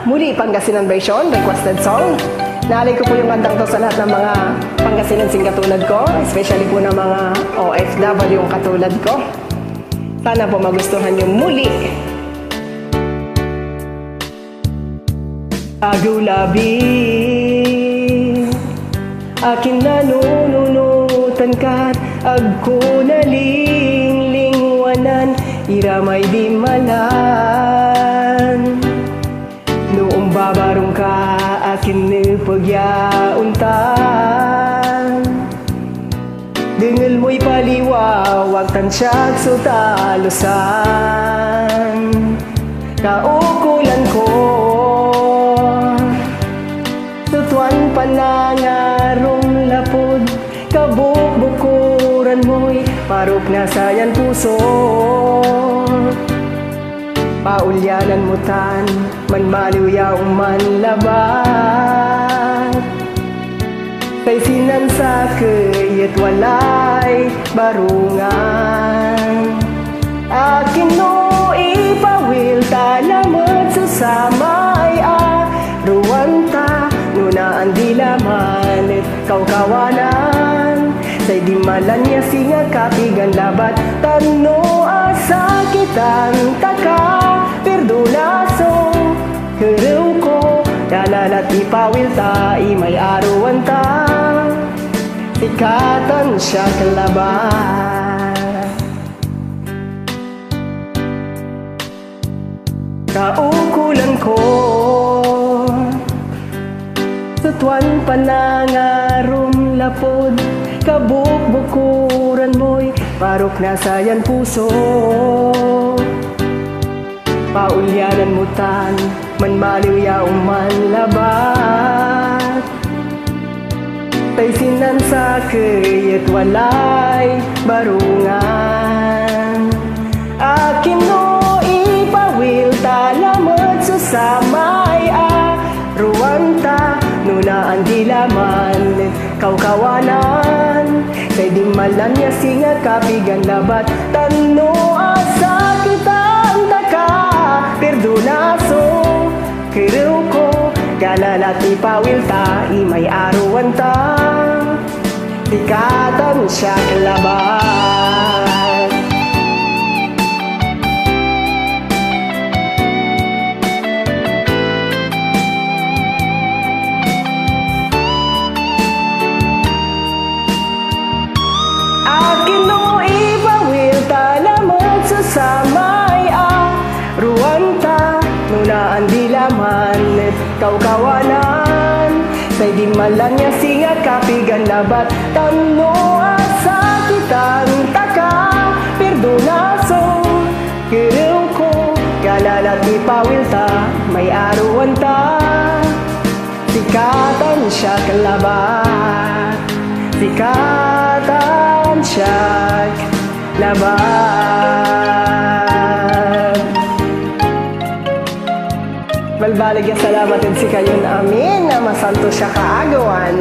muli Pangasinan version, requested song. Naalay ko po yung kantang to sa lahat ng mga Pangasinensing katulad ko, especially po ng mga OFW yung katulad ko. Sana po magustuhan yung muli. Agulabi, akin nanununutan ka't agko nalinglingwanan, iramay di malan. Noong babarong ka, akin nipagyauntan. Dengel mo'y paliwawag, tansyag sutalusan. Kaukulan ko, tutuan panangarong lapod, kabukbukuran mo'y parok na sayan puso. Paulyanan mo tan, man maliwyaw man labat. Kay sinansakay at walay barungan. Akin no ipawil talamot susamay ruwanta, nunaan di laman at kaukawanan. Say di malan niya singa kapigan labat, tano asa kitang taka, perdonaso, kerew ko, dalalat ipawil ta, imay aruan ta, sikatan siya kalaban. Kaukulan ko, tutuan panangarom lapod, kabukbukuran mo'y parok na sayan puso. Paulyanan mo tan, man maliwyaw man labat. Tay sinansakay at walay barungan. Akin no ipawil talamot susamay ruwanta, nunaan di laman kaukawanan. Kay di malan niya singa kapigan labat, tano asa kitang taka, perdonaso, kerew ko, galalat ipawil ta, imay aruan ta, sikatan siya kalaban. Akin no ipawil talamot susamay ruwanta, nunaan di laman at kaukawanan. Say di malan niya singa kapigan labat, tano asa kitang taka, perdonaso, kerew ko, galalat ipawil ta, may aruan ta, sikatan siya kalaban, sikatan siya laban. Balbalig yung salamat din si kayo namin na masanto siya kaagawan.